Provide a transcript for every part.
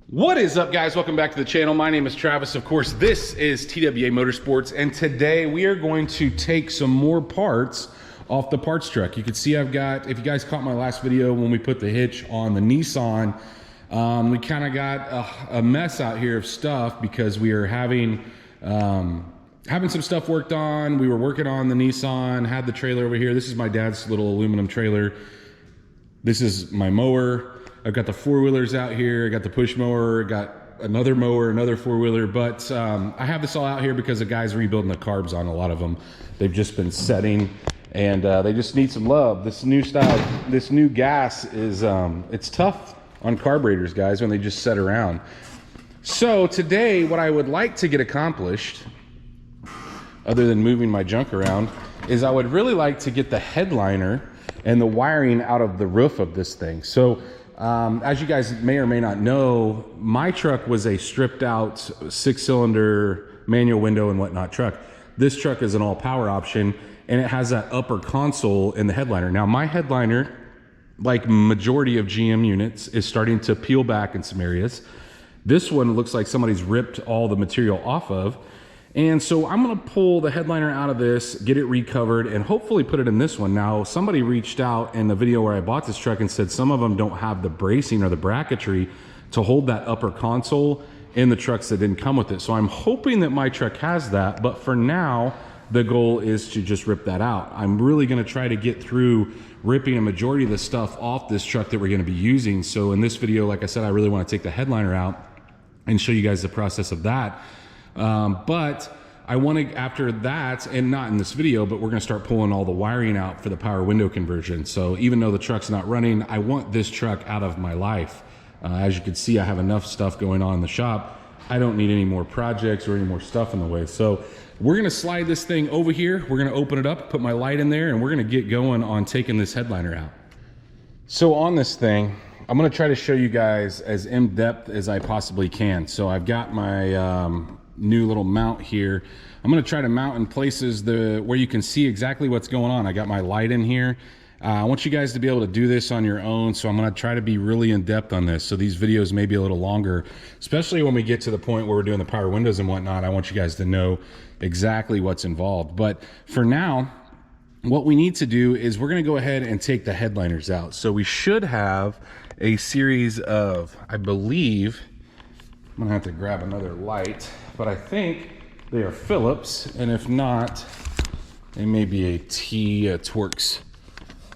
What is up, guys? Welcome back to the channel. My name is Travis. Of course, this is TWA Motorsports, and today we are going to take some more parts off the parts truck. You can see I've got, if you guys caught my last video when we put the hitch on the Nissan, we kind of got a mess out here of stuff because we are having some stuff worked on. We were working on the Nissan, had the trailer over here. This is my dad's little aluminum trailer. This is my mower. I've got the four-wheelers out here. I got the push mower, got another mower, another four-wheeler, but I have this all out here because the guys are rebuilding the carbs on a lot of them. They've just been setting and they just need some love. This new style, this new gas is, it's tough on carburetors, guys, when they just set around. So today, what I would like to get accomplished, other than moving my junk around, is I would really like to get the headliner and the wiring out of the roof of this thing. So as you guys may or may not know, my truck was a stripped out 6-cylinder manual window and whatnot truck. This truck is an all power option and it has that upper console in the headliner. Now my headliner, like majority of GM units, is starting to peel back in some areas. This one looks like somebody's ripped all the material off of. And so I'm gonna pull the headliner out of this, get it recovered, and hopefully put it in this one. Now, somebody reached out in the video where I bought this truck and said some of them don't have the bracing or the bracketry to hold that upper console in the trucks that didn't come with it. So I'm hoping that my truck has that, but for now, the goal is to just rip that out. I'm really gonna try to get through ripping a majority of the stuff off this truck that we're gonna be using. So in this video, like I said, I really wanna take the headliner out and show you guys the process of that. But I want to, after that, and not in this video, but we're going to start pulling all the wiring out for the power window conversion. So even though the truck's not running, I want this truck out of my life. As you can see, I have enough stuff going on in the shop. I don't need any more projects or any more stuff in the way. So we're going to slide this thing over here. We're going to open it up, put my light in there, and we're going to get going on taking this headliner out. So on this thing, I'm going to try to show you guys as in-depth as I possibly can. So I've got my new little mount here. I'm going to try to mount in places where you can see exactly what's going on. I got my light in here. I want you guys to be able to do this on your own, so I'm going to try to be really in depth on this. So these videos may be a little longer, especially when we get to the point where we're doing the power windows and whatnot. I want you guys to know exactly what's involved. But for now, what we need to do is we're going to go ahead and take the headliners out. So we should have a series of, I believe, I'm gonna have to grab another light, but I think they are Phillips, and if not, they may be a Torx,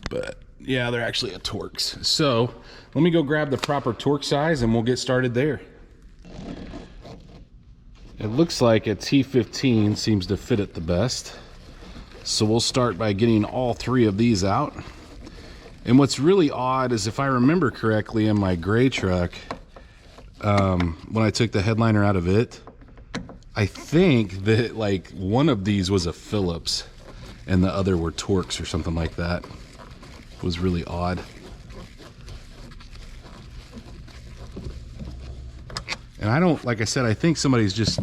but yeah, they're actually a Torx. So let me go grab the proper torque size and we'll get started there. It looks like a T15 seems to fit it the best. So we'll start by getting all three of these out. And what's really odd is, if I remember correctly, in my gray truck, when I took the headliner out of it, I think that like one of these was a Phillips and the other were Torx or something like that. It was really odd. And I don't, like I said, I think somebody's just,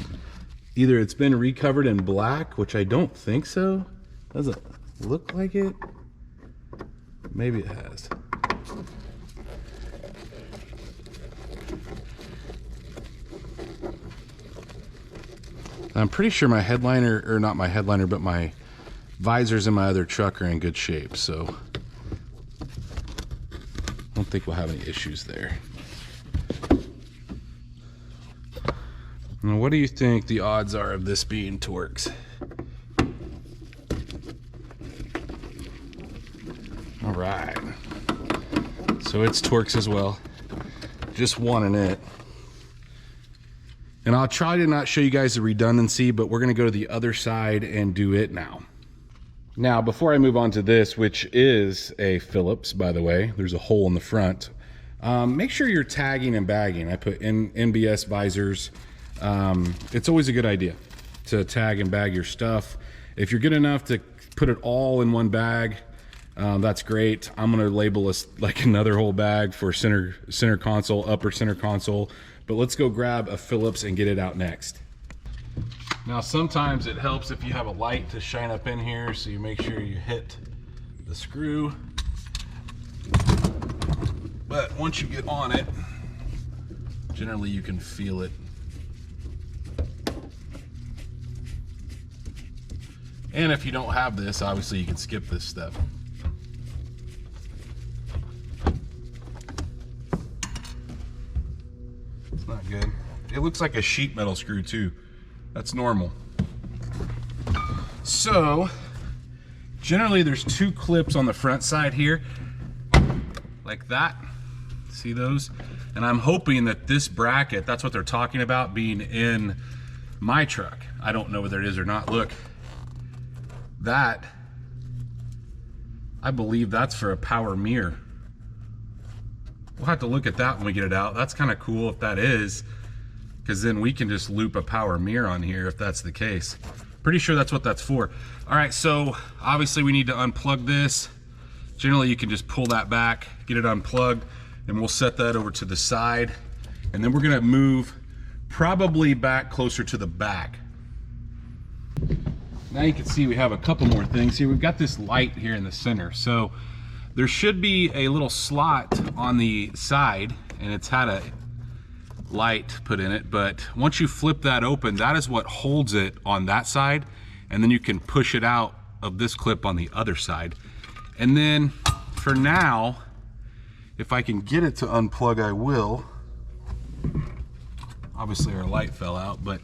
either it's been recovered in black, which I don't think so. Doesn't look like it. Maybe it has. I'm pretty sure my headliner, or not my headliner, but my visors in my other truck are in good shape, so I don't think we'll have any issues there. Now, what do you think the odds are of this being Torx? All right, so it's Torx as well, just one in it. And I'll try to not show you guys the redundancy, but we're gonna go to the other side and do it now. Now, before I move on to this, which is a Phillips, by the way, there's a hole in the front. Make sure you're tagging and bagging. I put in NBS visors. It's always a good idea to tag and bag your stuff. If you're good enough to put it all in one bag, that's great. I'm gonna label this like another whole bag for center console, upper center console. But let's go grab a Phillips and get it out next. Now, sometimes it helps if you have a light to shine up in here, so you make sure you hit the screw. But once you get on it, Generally you can feel it. And if you don't have this, obviously you can skip this step. It's not good. It looks like a sheet metal screw too. That's normal. So, generally there's 2 clips on the front side here, like that. See those? And I'm hoping that this bracket, that's what they're talking about being in my truck. I don't know whether it is or not. Look, that, I believe that's for a power mirror. We'll have to look at that when we get it out. That's kind of cool if that is, because then we can just loop a power mirror on here if that's the case. Pretty sure that's what that's for. All right, so obviously we need to unplug this. Generally you can just pull that back, get it unplugged, and we'll set that over to the side. And then we're gonna move probably back closer to the back. Now you can see we have a couple more things here. We've got this light here in the center. So there should be a little slot on the side, and it's had a light put in it, but once you flip that open, that is what holds it on that side, and then you can push it out of this clip on the other side. And then for now, if I can get it to unplug, I will. Obviously our light fell out, but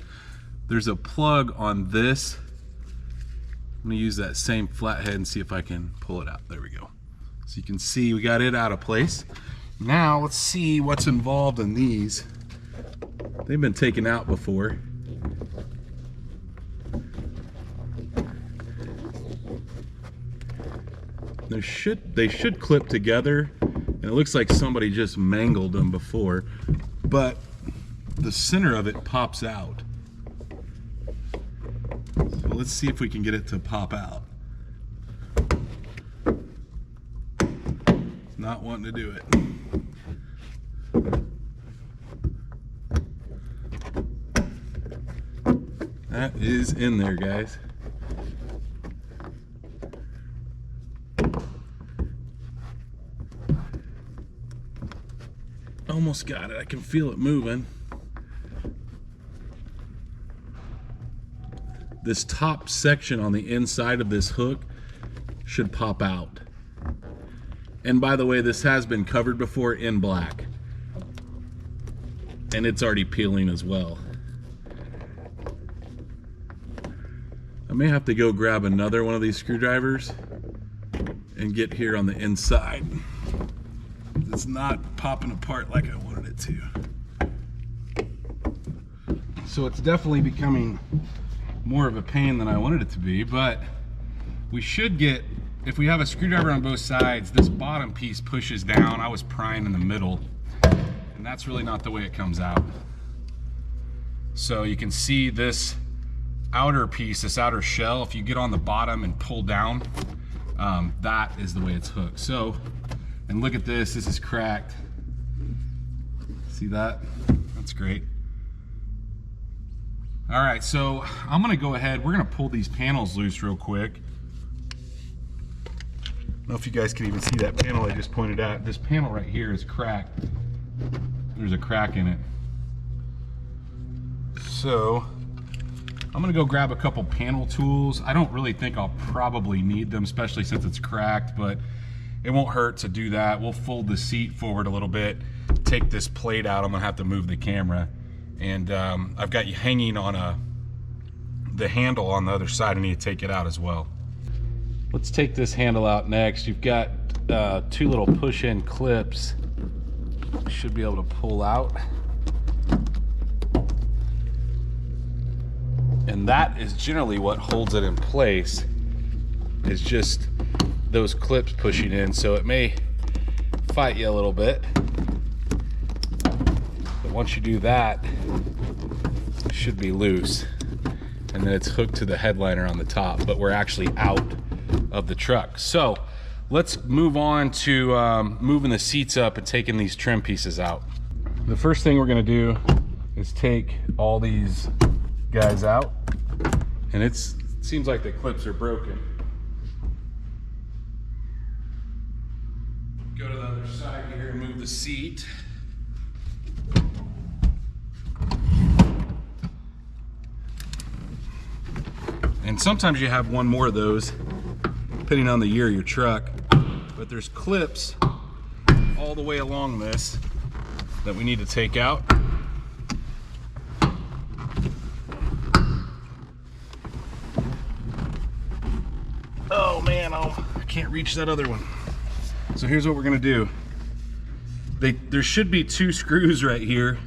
there's a plug on this. I'm gonna use that same flathead and see if I can pull it out. There we go. So you can see we got it out of place. Now let's see what's involved in these. They've been taken out before. They should clip together, and it looks like somebody just mangled them before, but the center of it pops out. So let's see if we can get it to pop out. It's not wanting to do it. That is in there, guys. Almost got it. I can feel it moving. This top section on the inside of this hook should pop out. And by the way, this has been covered before in black. And it's already peeling as well. I may have to go grab another one of these screwdrivers and get here on the inside. It's not popping apart like I wanted it to. So it's definitely becoming more of a pain than I wanted it to be, but we should get, if we have a screwdriver on both sides, this bottom piece pushes down. I was prying in the middle, and that's really not the way it comes out. So you can see this outer piece, this outer shell, if you get on the bottom and pull down, that is the way it's hooked. So, and look at this, this is cracked. See that? That's great. All right, so I'm gonna go ahead, we're gonna pull these panels loose real quick. I don't know if you guys can even see that panel I just pointed out. This panel right here is cracked. There's a crack in it. So, I'm gonna go grab a couple panel tools. I don't really think I'll probably need them, especially since it's cracked, but it won't hurt to do that. We'll fold the seat forward a little bit, take this plate out. I'm gonna have to move the camera. And I've got you hanging on the handle on the other side. I need to take it out as well. Let's take this handle out next. You've got 2 little push-in clips. You should be able to pull out. And that is generally what holds it in place, is just those clips pushing in. So it may fight you a little bit, but once you do that, it should be loose. And then it's hooked to the headliner on the top, but we're actually out of the truck. So let's move on to moving the seats up and taking these trim pieces out. The first thing we're gonna do is take all these guys out, and it seems like the clips are broken. Go to the other side here and move the seat. And sometimes you have one more of those, depending on the year of your truck. But there's clips all the way along this that we need to take out. Oh man, I can't reach that other one. So here's what we're gonna do. There should be 2 screws right here.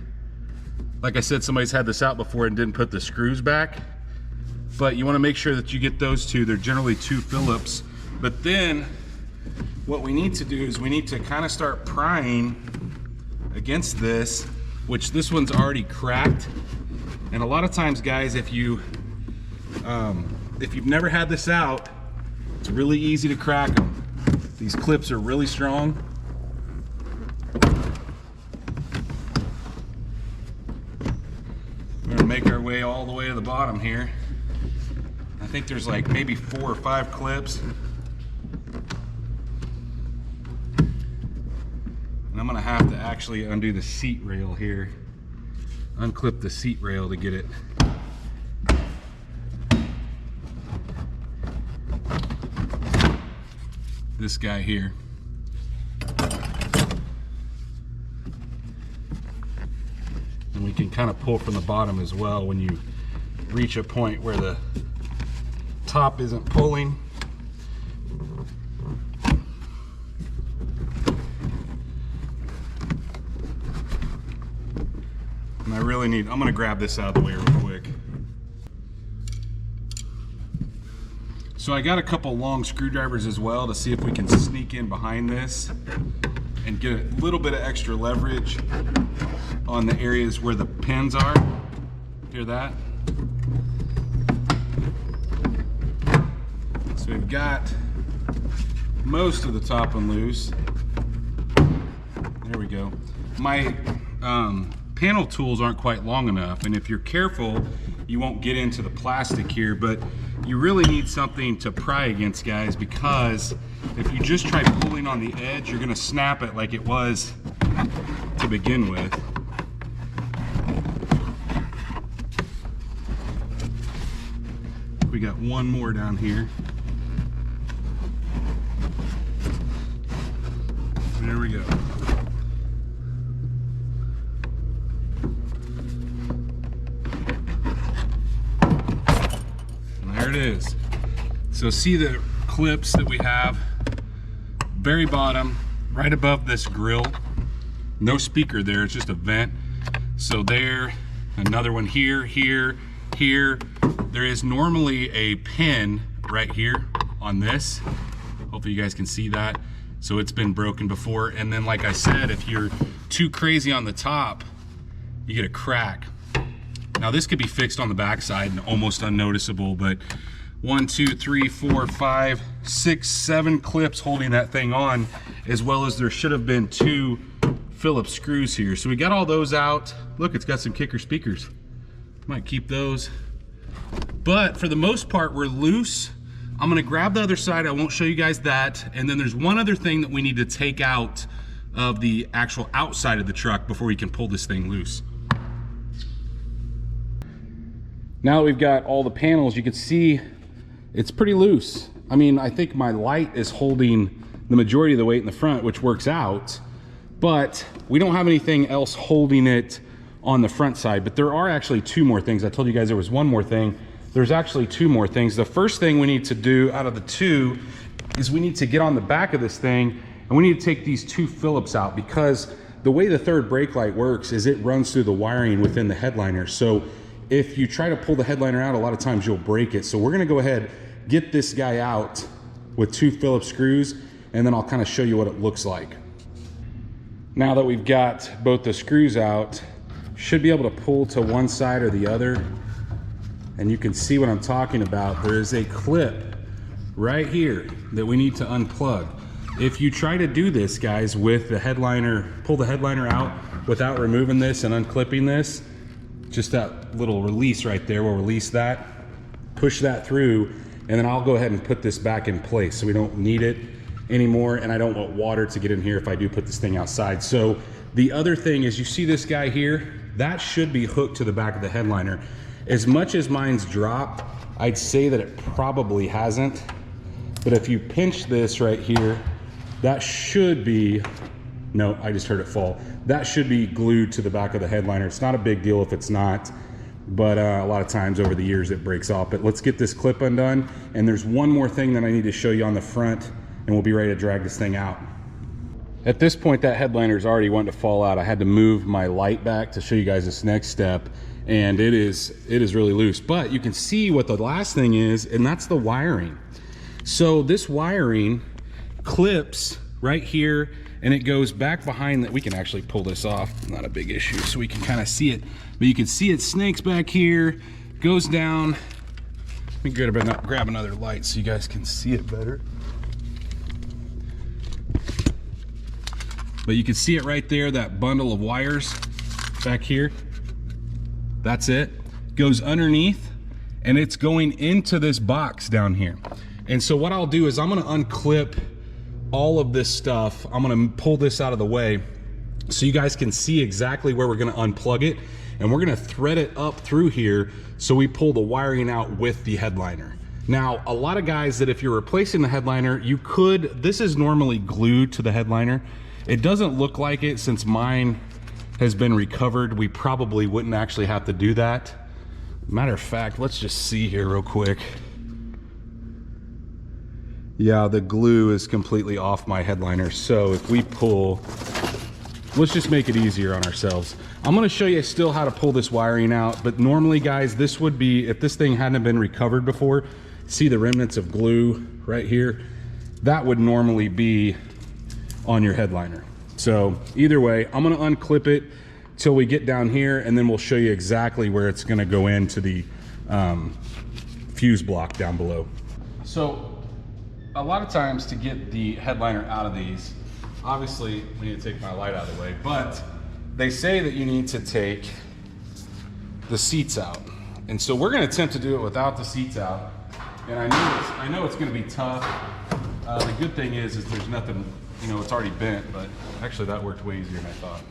Like I said, somebody's had this out before and didn't put the screws back. But you wanna make sure that you get those 2. They're generally 2 Phillips. But then, what we need to do is we need to kind of start prying against this, which this one's already cracked. And a lot of times, guys, if you've never had this out, it's really easy to crack them. These clips are really strong. We're gonna make our way all the way to the bottom here. I think there's like maybe 4 or 5 clips. And I'm gonna have to actually undo the seat rail here. Unclip the seat rail to get it. This guy here. And we can kind of pull from the bottom as well when you reach a point where the top isn't pulling. And I really need, I'm gonna grab this out of the way real quick. So I got a couple long screwdrivers as well to see if we can sneak in behind this and get a little bit of extra leverage on the areas where the pins are. Hear that? So we've got most of the top one loose. There we go. My panel tools aren't quite long enough, and if you're careful, you won't get into the plastic here, but you really need something to pry against, guys, because if you just try pulling on the edge, you're gonna snap it like it was to begin with. We got one more down here. There we go. It is. So see the clips that we have, very bottom, right above this grill. No speaker there, it's just a vent. So there, another one here, here, here. There is normally a pin right here on this. Hopefully you guys can see that. So it's been broken before. And then like I said, if you're too crazy on the top, you get a crack. Now this could be fixed on the backside and almost unnoticeable, but 1, 2, 3, 4, 5, 6, 7 clips holding that thing on, as well as there should have been 2 Phillips screws here. So we got all those out. Look, it's got some kicker speakers. Might keep those. But for the most part, we're loose. I'm gonna grab the other side. I won't show you guys that. And then there's one other thing that we need to take out of the actual outside of the truck before we can pull this thing loose. Now that we've got all the panels, you can see it's pretty loose. I mean, I think my light is holding the majority of the weight in the front, which works out, but we don't have anything else holding it on the front side. But there are actually 2 more things. I told you guys there was 1 more thing. There's actually 2 more things. The first thing we need to do out of the 2 is we need to get on the back of this thing, and we need to take these 2 Phillips out, because the way the third brake light works is it runs through the wiring within the headliner. So if you try to pull the headliner out, a lot of times you'll break it. So we're gonna go ahead, get this guy out with 2 Phillips screws, and then I'll kind of show you what it looks like. Now that we've got both the screws out, should be able to pull to one side or the other, and you can see what I'm talking about. There is a clip right here that we need to unplug. If you try to do this, guys, with the headliner, pull the headliner out without removing this and unclipping this, just that little release right there will release that, push that through, and then I'll go ahead and put this back in place so we don't need it anymore, and I don't want water to get in here if I do put this thing outside. So the other thing is, you see this guy here, that should be hooked to the back of the headliner. As much as mine's dropped, I'd say that it probably hasn't. But if you pinch this right here, that should be, no, I just heard it fall. That should be glued to the back of the headliner. It's not a big deal if it's not, but a lot of times over the years it breaks off. But let's get this clip undone. And there's one more thing that I need to show you on the front, and we'll be ready to drag this thing out. At this point, that headliner is already wanting to fall out. I had to move my light back to show you guys this next step, and it is really loose. But you can see what the last thing is, and that's the wiring. So this wiring clips right here, and it goes back behind that. We can actually pull this off, not a big issue, so we can kind of see it. But you can see it snakes back here, goes down. Let me grab another light so you guys can see it better. But you can see it right there, that bundle of wires back here. That's it. Goes underneath, and it's going into this box down here. And so what I'll do is I'm gonna unclip all of this stuff. I'm gonna pull this out of the way so you guys can see exactly where we're gonna unplug it, and we're gonna thread it up through here so we pull the wiring out with the headliner. Now, a lot of guys that if you're replacing the headliner, this is normally glued to the headliner. It doesn't look like it since mine has been recovered. We probably wouldn't actually have to do that. Matter of fact, let's just see here real quick. Yeah, the glue is completely off my headliner. So if we pull, let's just make it easier on ourselves. I'm gonna show you still how to pull this wiring out, but normally guys, this would be, if this thing hadn't been recovered before, see the remnants of glue right here? That would normally be on your headliner. So either way, I'm gonna unclip it till we get down here, and then we'll show you exactly where it's gonna go into the fuse block down below. So a lot of times to get the headliner out of these, obviously we need to take my light out of the way, but they say that you need to take the seats out. And so we're gonna attempt to do it without the seats out. And I know it's gonna be tough. The good thing is there's nothing, you know, it's already bent, but actually that worked way easier than I thought.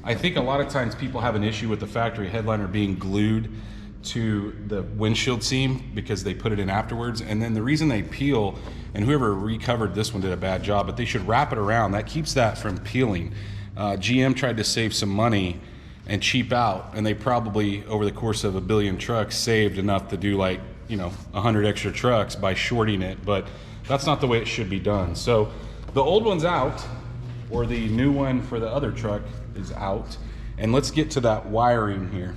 I think a lot of times people have an issue with the factory headliner being glued to the windshield seam because they put it in afterwards, and then the reason they peel, and whoever recovered this one did a bad job, but they should wrap it around. That keeps that from peeling. GM tried to save some money and cheap out, and they probably over the course of a billion trucks saved enough to do like, you know, 100 extra trucks by shorting it, but that's not the way it should be done. So the old one's out, or the new one for the other truck is out, and let's get to that wiring here.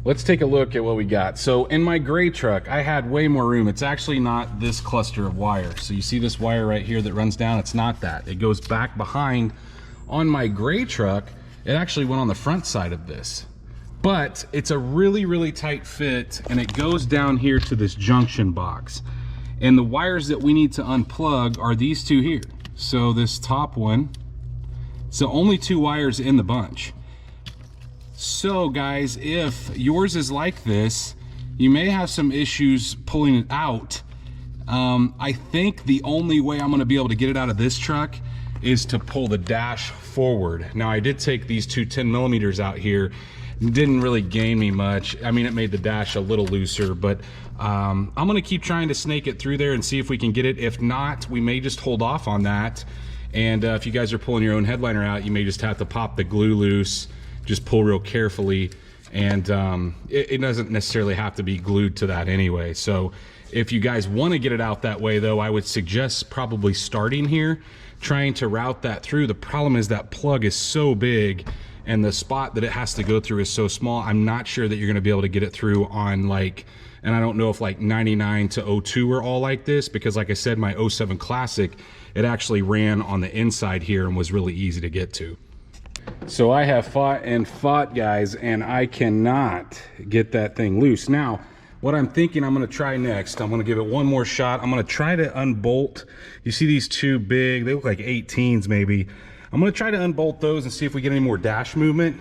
Let's take a look at what we got. So in my gray truck, I had way more room. It's actually not this cluster of wire. So you see this wire right here that runs down? It's not that. It goes back behind. On my gray truck, it actually went on the front side of this. But it's a really, really tight fit, and it goes down here to this junction box. And the wires that we need to unplug are these two here. So this top one, so only two wires in the bunch. So guys, if yours is like this, you may have some issues pulling it out. I think the only way I'm gonna be able to get it out of this truck is to pull the dash forward. Now I did take these two 10mm out here. Didn't really gain me much. I mean, it made the dash a little looser, but I'm gonna keep trying to snake it through there and see if we can get it. If not, we may just hold off on that. And if you guys are pulling your own headliner out, you may just have to pop the glue loose, just pull real carefully, and it doesn't necessarily have to be glued to that anyway. So if you guys want to get it out that way though, I would suggest probably starting here, trying to route that through. The problem is that plug is so big and the spot that it has to go through is so small. I'm not sure that you're going to be able to get it through on like, and I don't know if like 99 to 02 are all like this, because like I said, my 07 Classic, it actually ran on the inside here and was really easy to get to. So I have fought and fought, guys, and I cannot get that thing loose. Now, what I'm thinking I'm gonna try next, I'm gonna give it one more shot. I'm gonna try to unbolt. You see these two big, they look like 18s maybe. I'm gonna try to unbolt those and see if we get any more dash movement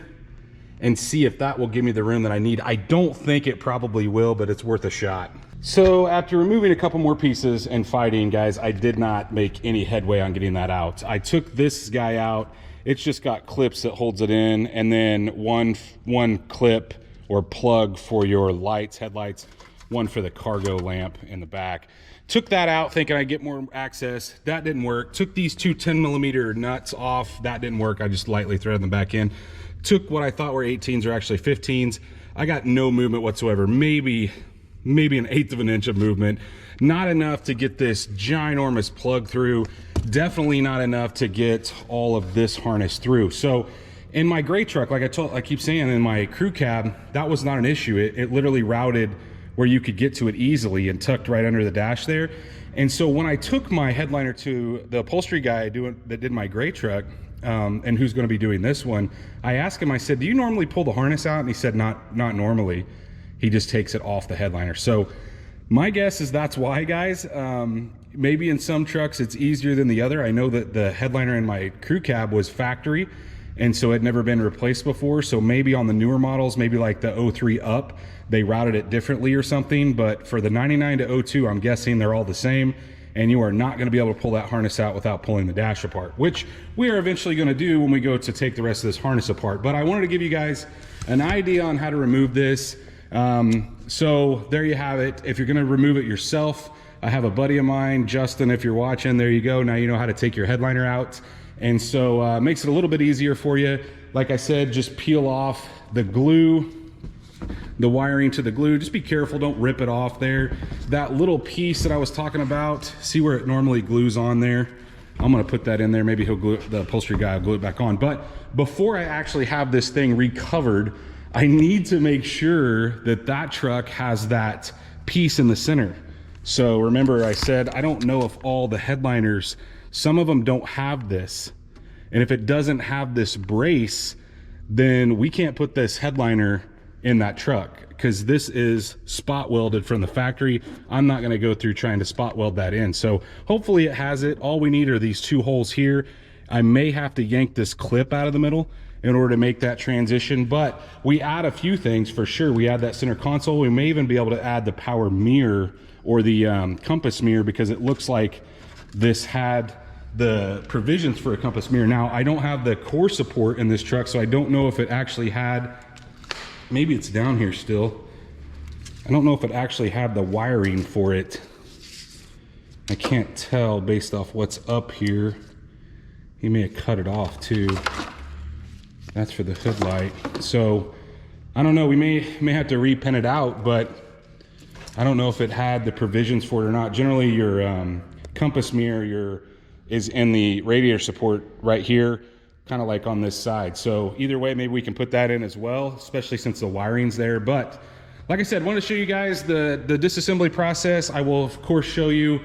and see if that will give me the room that I need. I don't think it probably will, but it's worth a shot. So after removing a couple more pieces and fighting, guys, I did not make any headway on getting that out. I took this guy out. It's just got clips that holds it in, and then one clip or plug for your lights, headlights, one for the cargo lamp in the back. Took that out thinking I'd get more access. That didn't work. Took these two 10mm nuts off. That didn't work. I just lightly threaded them back in. Took what I thought were 18s are actually 15s. I got no movement whatsoever. Maybe an 1/8 of an inch of movement. Not enough to get this ginormous plug through. Definitely not enough to get all of this harness through. So in my gray truck, like I keep saying, in my crew cab, that was not an issue. It literally routed where you could get to it easily and tucked right under the dash there. And so when I took my headliner to the upholstery guy that did my gray truck, and who's going to be doing this one, I asked him, I said, do you normally pull the harness out? And he said, not normally. He just takes it off the headliner. So my guess is that's why, guys. Maybe in some trucks it's easier than the other. I know that the headliner in my crew cab was factory, and so it had never been replaced before. So maybe on the newer models, maybe like the 03 up, they routed it differently or something. But for the 99 to 02, I'm guessing they're all the same, and you are not going to be able to pull that harness out without pulling the dash apart, which we are eventually going to do when we go to take the rest of this harness apart. But I wanted to give you guys an idea on how to remove this. So there you have it. If you're going to remove it yourself, I have a buddy of mine, Justin, if you're watching, there you go. Now you know how to take your headliner out. And so makes it a little bit easier for you. Like I said, just peel off the glue, the wiring to the glue. Just be careful, don't rip it off there. That little piece that I was talking about, see where it normally glues on there? I'm gonna put that in there. Maybe the upholstery guy will glue it back on. But before I actually have this thing recovered, I need to make sure that that truck has that piece in the center. So remember I said, I don't know if all the headliners, some of them don't have this. And if it doesn't have this brace, then we can't put this headliner in that truck, because this is spot welded from the factory. I'm not gonna go through trying to spot weld that in. So hopefully it has it. All we need are these two holes here. I may have to yank this clip out of the middle in order to make that transition, but we add a few things for sure. We add that center console. We may even be able to add the power mirror or the compass mirror, because it looks like this had the provisions for a compass mirror. Now, I don't have the core support in this truck, so I don't know if it actually had, maybe it's down here still. I don't know if it actually had the wiring for it. I can't tell based off what's up here. He may have cut it off too. That's for the hood light. So I don't know, we may have to repin it out, but I don't know if it had the provisions for it or not. Generally your compass mirror is in the radiator support right here, kind of like on this side. So either way, maybe we can put that in as well, especially since the wiring's there. But like I said, I want to show you guys the disassembly process. I will of course show you,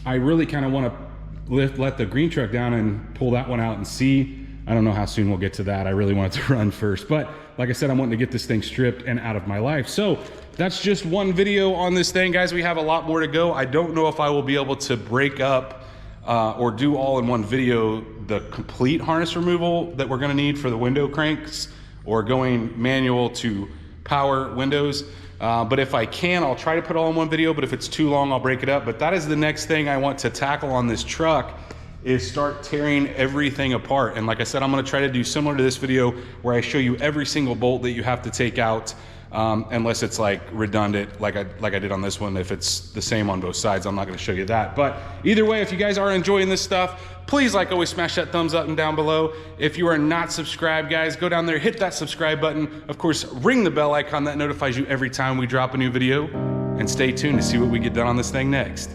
I really kind of want to let the green truck down and pull that one out and see. I don't know how soon we'll get to that. I really want it to run first, but like I said, I'm wanting to get this thing stripped and out of my life. So that's just one video on this thing, guys. We have a lot more to go. I don't know if I will be able to break up or do all in one video the complete harness removal that we're gonna need for the window cranks, or going manual to power windows. But if I can, I'll try to put it all in one video, but if it's too long, I'll break it up. But that is the next thing I want to tackle on this truck, is start tearing everything apart. And like I said, I'm gonna try to do similar to this video where I show you every single bolt that you have to take out, unless it's like redundant, like I did on this one. If it's the same on both sides, I'm not gonna show you that. But either way, if you guys are enjoying this stuff, please, like always, smash that thumbs up and down below. If you are not subscribed, guys, go down there, hit that subscribe button. Of course, ring the bell icon that notifies you every time we drop a new video, and stay tuned to see what we get done on this thing next.